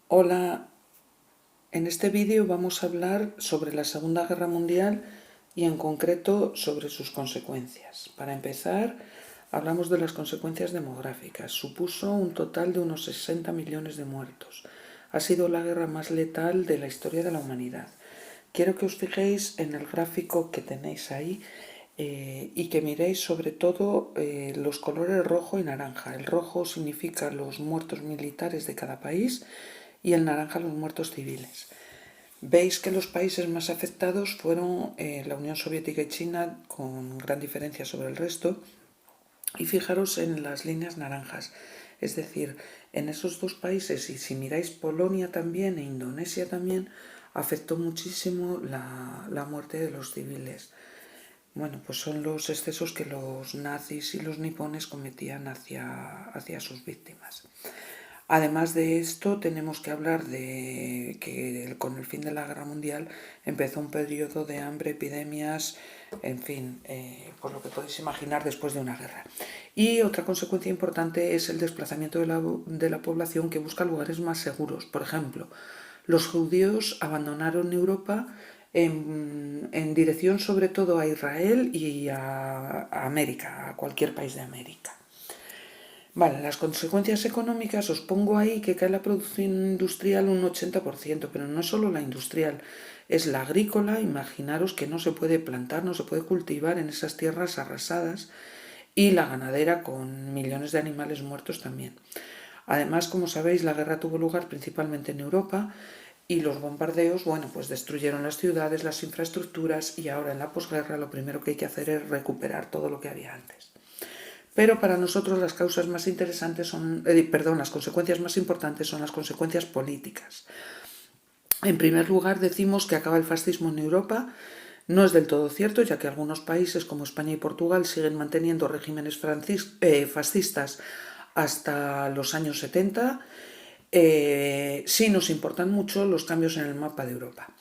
Hola, en este vídeo vamos a hablar sobre la Segunda Guerra Mundial y en concreto sobre sus consecuencias. Para empezar, hablamos de las consecuencias demográficas. Supuso un total de unos 60 millones de muertos. Ha sido la guerra más letal de la historia de la humanidad. Quiero que os fijéis en el gráfico que tenéis ahí y que miréis sobre todo los colores rojo y naranja. El rojo significa los muertos militares de cada país y el naranja los muertos civiles. Veis que los países más afectados fueron la Unión Soviética y China, con gran diferencia sobre el resto, y fijaros en las líneas naranjas, es decir, en esos dos países, y si miráis Polonia también e Indonesia también, afectó muchísimo la muerte de los civiles. Bueno, pues son los excesos que los nazis y los nipones cometían hacia sus víctimas. Además de esto, tenemos que hablar de que con el fin de la Guerra Mundial empezó un periodo de hambre, epidemias, en fin, por lo que podéis imaginar después de una guerra. Y otra consecuencia importante es el desplazamiento de la población que busca lugares más seguros. Por ejemplo, los judíos abandonaron Europa en dirección sobre todo a Israel y a América, a cualquier país de América. Vale, las consecuencias económicas os pongo ahí que cae la producción industrial un 80%, pero no solo la industrial, es la agrícola. Imaginaros que no se puede plantar, no se puede cultivar en esas tierras arrasadas, y la ganadera con millones de animales muertos también. Además, como sabéis, la guerra tuvo lugar principalmente en Europa y los bombardeos, bueno, pues destruyeron las ciudades, las infraestructuras, y ahora en la posguerra lo primero que hay que hacer es recuperar todo lo que había antes. Pero para nosotros las causas más interesantes son, las consecuencias más importantes son las consecuencias políticas. En primer lugar, decimos que acaba el fascismo en Europa. No es del todo cierto, ya que algunos países como España y Portugal siguen manteniendo regímenes fascistas hasta los años 70. Sí nos importan mucho los cambios en el mapa de Europa.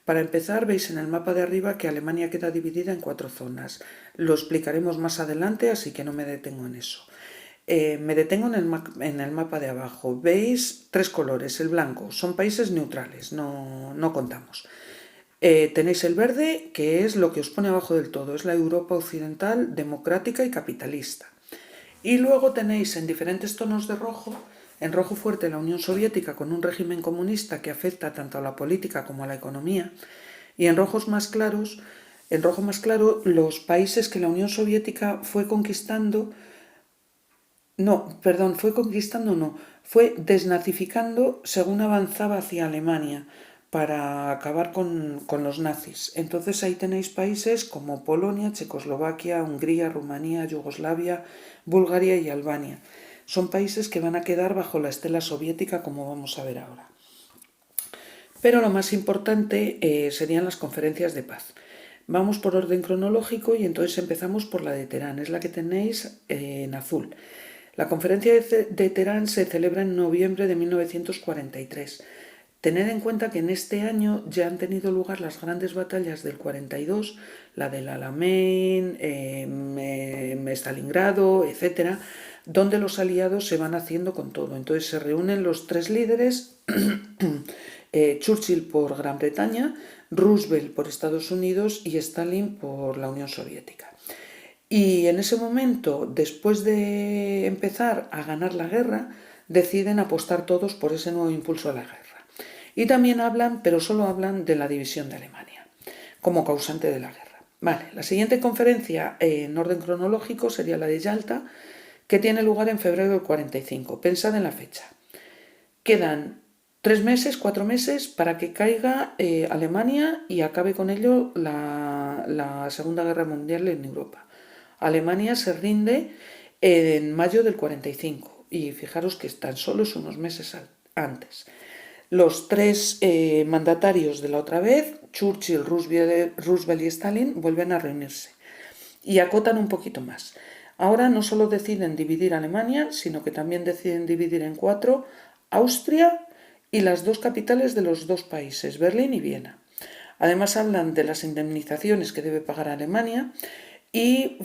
Para empezar, veis en el mapa de arriba que Alemania queda dividida en 4 zonas. Lo explicaremos más adelante, así que no me detengo en eso. Me detengo en el mapa de abajo. Veis 3 colores. El blanco son países neutrales, no contamos. Tenéis el verde, que es lo que os pone abajo del todo, es la Europa occidental, democrática y capitalista. Y luego tenéis en diferentes tonos de rojo, en rojo fuerte la Unión Soviética con un régimen comunista que afecta tanto a la política como a la economía, y en rojos más claros, en rojo más claro, los países que la Unión Soviética fue conquistando, fue desnazificando según avanzaba hacia Alemania para acabar con los nazis. Entonces ahí tenéis países como Polonia, Checoslovaquia, Hungría, Rumanía, Yugoslavia, Bulgaria y Albania. Son países que van a quedar bajo la estela soviética, como vamos a ver ahora. Pero lo más importante serían las conferencias de paz. Vamos por orden cronológico y entonces empezamos por la de Teherán, es la que tenéis en azul. La conferencia de Teherán se celebra en noviembre de 1943. Tened en cuenta que en este año ya han tenido lugar las grandes batallas del 42, la del Alamein, Stalingrado, etc., donde los aliados se van haciendo con todo. Entonces se reúnen los 3 líderes, Churchill por Gran Bretaña, Roosevelt por Estados Unidos y Stalin por la Unión Soviética. Y en ese momento, después de empezar a ganar la guerra, deciden apostar todos por ese nuevo impulso a la guerra. Y también hablan, pero solo hablan, de la división de Alemania como causante de la guerra. Vale, la siguiente conferencia en orden cronológico sería la de Yalta, que tiene lugar en febrero del 45. Pensad en la fecha. Quedan 3 meses, 4 meses para que caiga Alemania y acabe con ello la Segunda Guerra Mundial en Europa. Alemania se rinde en mayo del 45 y fijaros que tan solo unos meses antes. Los 3 mandatarios de la otra vez, Churchill, Roosevelt y Stalin, vuelven a reunirse y acotan un poquito más. Ahora no solo deciden dividir Alemania, sino que también deciden dividir en 4 Austria y las 2 capitales de los 2 países, Berlín y Viena. Además hablan de las indemnizaciones que debe pagar Alemania y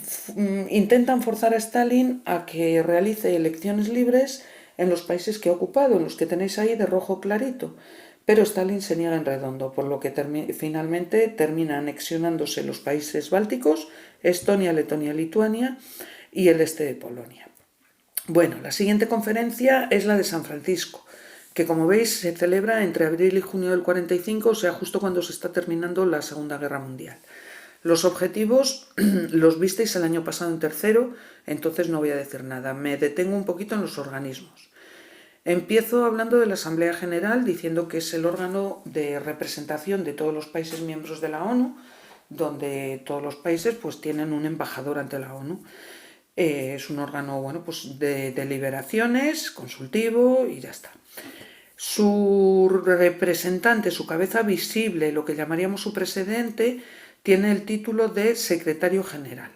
intentan forzar a Stalin a que realice elecciones libres en los países que ha ocupado, en los que tenéis ahí de rojo clarito. Pero Stalin se niega en redondo, por lo que finalmente termina anexionándose los países bálticos, Estonia, Letonia, Lituania y el este de Polonia. Bueno, la siguiente conferencia es la de San Francisco, que como veis se celebra entre abril y junio del 45, o sea, justo cuando se está terminando la Segunda Guerra Mundial. Los objetivos los visteis el año pasado en tercero, entonces no voy a decir nada. Me detengo un poquito en los organismos. Empiezo hablando de la Asamblea General, diciendo que es el órgano de representación de todos los países miembros de la ONU, donde todos los países pues tienen un embajador ante la ONU. Es un órgano pues de deliberaciones, consultivo y ya está. Su representante, su cabeza visible, lo que llamaríamos su presidente, tiene el título de secretario general.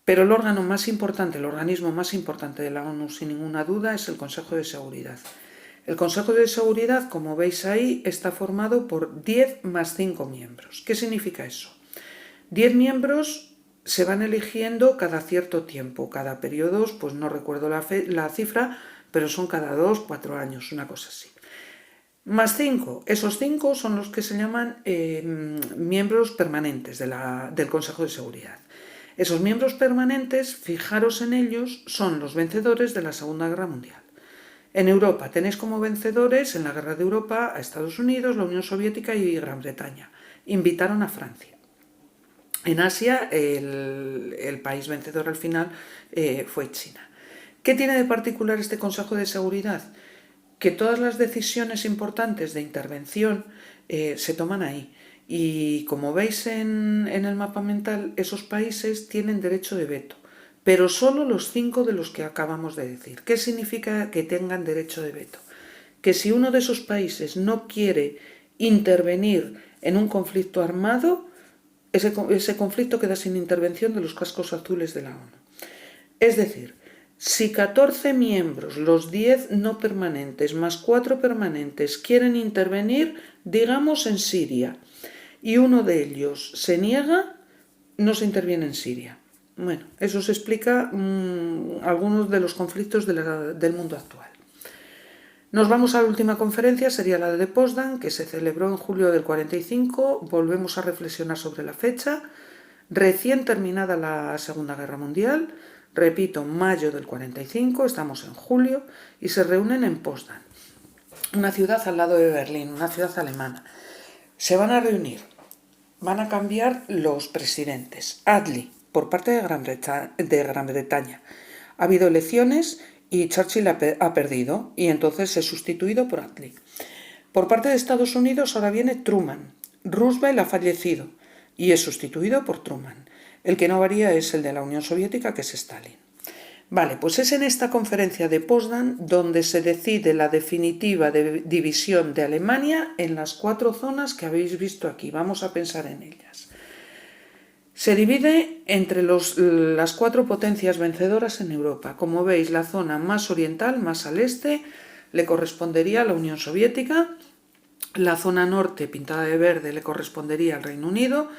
Pero el órgano más importante, el organismo más importante de la ONU, sin ninguna duda, es el Consejo de Seguridad. El Consejo de Seguridad, como veis ahí, está formado por 10 más 5 miembros. ¿Qué significa eso? 10 miembros se van eligiendo cada cierto tiempo, cada periodo, pues no recuerdo la cifra, pero son cada 2, 4 años, una cosa así. Más 5, esos 5 son los que se llaman miembros permanentes del Consejo de Seguridad. Esos miembros permanentes, fijaros en ellos, son los vencedores de la Segunda Guerra Mundial. En Europa tenéis como vencedores en la Guerra de Europa a Estados Unidos, la Unión Soviética y Gran Bretaña. Invitaron a Francia. En Asia el país vencedor al final fue China. ¿Qué tiene de particular este Consejo de Seguridad? Que todas las decisiones importantes de intervención se toman ahí. Y como veis en el mapa mental, esos países tienen derecho de veto, pero solo los 5 de los que acabamos de decir. ¿Qué significa que tengan derecho de veto? Que si uno de esos países no quiere intervenir en un conflicto armado, ese conflicto queda sin intervención de los cascos azules de la ONU. Es decir, si 14 miembros, los 10 no permanentes más 4 permanentes, quieren intervenir, digamos en Siria, y uno de ellos se niega, no se interviene en Siria. Bueno, eso se explica algunos de los conflictos del mundo actual. Nos vamos a la última conferencia, sería la de Potsdam, que se celebró en julio del 45. Volvemos a reflexionar sobre la fecha. Recién terminada la Segunda Guerra Mundial, repito, mayo del 45, estamos en julio, y se reúnen en Potsdam, una ciudad al lado de Berlín, una ciudad alemana. Se van a reunir, van a cambiar los presidentes. Attlee, por parte de Gran Bretaña. Ha habido elecciones y Churchill ha perdido, y entonces es sustituido por Attlee. Por parte de Estados Unidos ahora viene Truman. Roosevelt ha fallecido y es sustituido por Truman. El que no varía es el de la Unión Soviética, que es Stalin. Vale, pues es en esta conferencia de Potsdam donde se decide la definitiva división de Alemania en las 4 zonas que habéis visto aquí. Vamos a pensar en ellas. Se divide entre las 4 potencias vencedoras en Europa. Como veis, la zona más oriental, más al este, le correspondería a la Unión Soviética. La zona norte, pintada de verde, le correspondería al Reino Unido.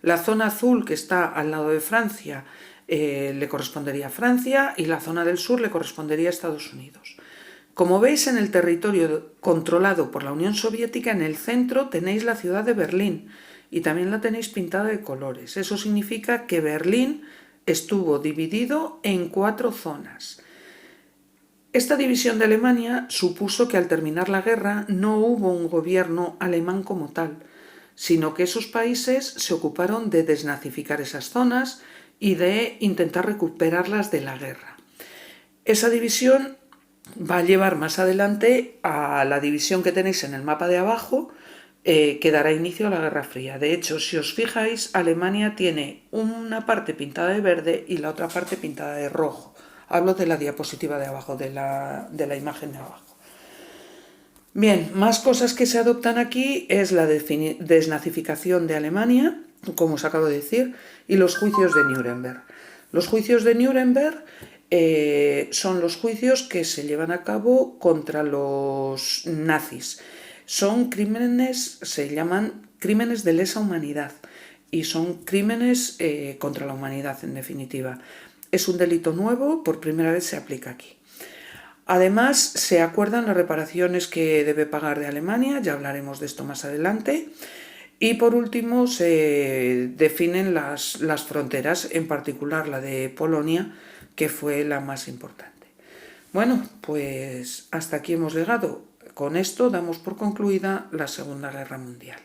La zona azul, que está al lado de Francia, le correspondería a Francia, y la zona del sur le correspondería a Estados Unidos. Como veis, en el territorio controlado por la Unión Soviética, en el centro tenéis la ciudad de Berlín, y también la tenéis pintada de colores. Eso significa que Berlín estuvo dividido en 4 zonas. Esta división de Alemania supuso que al terminar la guerra no hubo un gobierno alemán como tal, sino que esos países se ocuparon de desnazificar esas zonas y de intentar recuperarlas de la guerra. Esa división va a llevar más adelante a la división que tenéis en el mapa de abajo, que dará inicio a la Guerra Fría. De hecho, si os fijáis, Alemania tiene una parte pintada de verde y la otra parte pintada de rojo. Hablo de la diapositiva de abajo, de la imagen de abajo. Bien, más cosas que se adoptan aquí es la desnazificación de Alemania, como os acabo de decir, y los juicios de Nuremberg. Los juicios de Nuremberg son los juicios que se llevan a cabo contra los nazis. Son crímenes, se llaman crímenes de lesa humanidad, y son crímenes contra la humanidad, en definitiva. Es un delito nuevo, por primera vez se aplica aquí. Además, se acuerdan las reparaciones que debe pagar de Alemania, ya hablaremos de esto más adelante. Y por último, se definen las fronteras, en particular la de Polonia, que fue la más importante. Bueno, pues hasta aquí hemos llegado. Con esto damos por concluida la Segunda Guerra Mundial.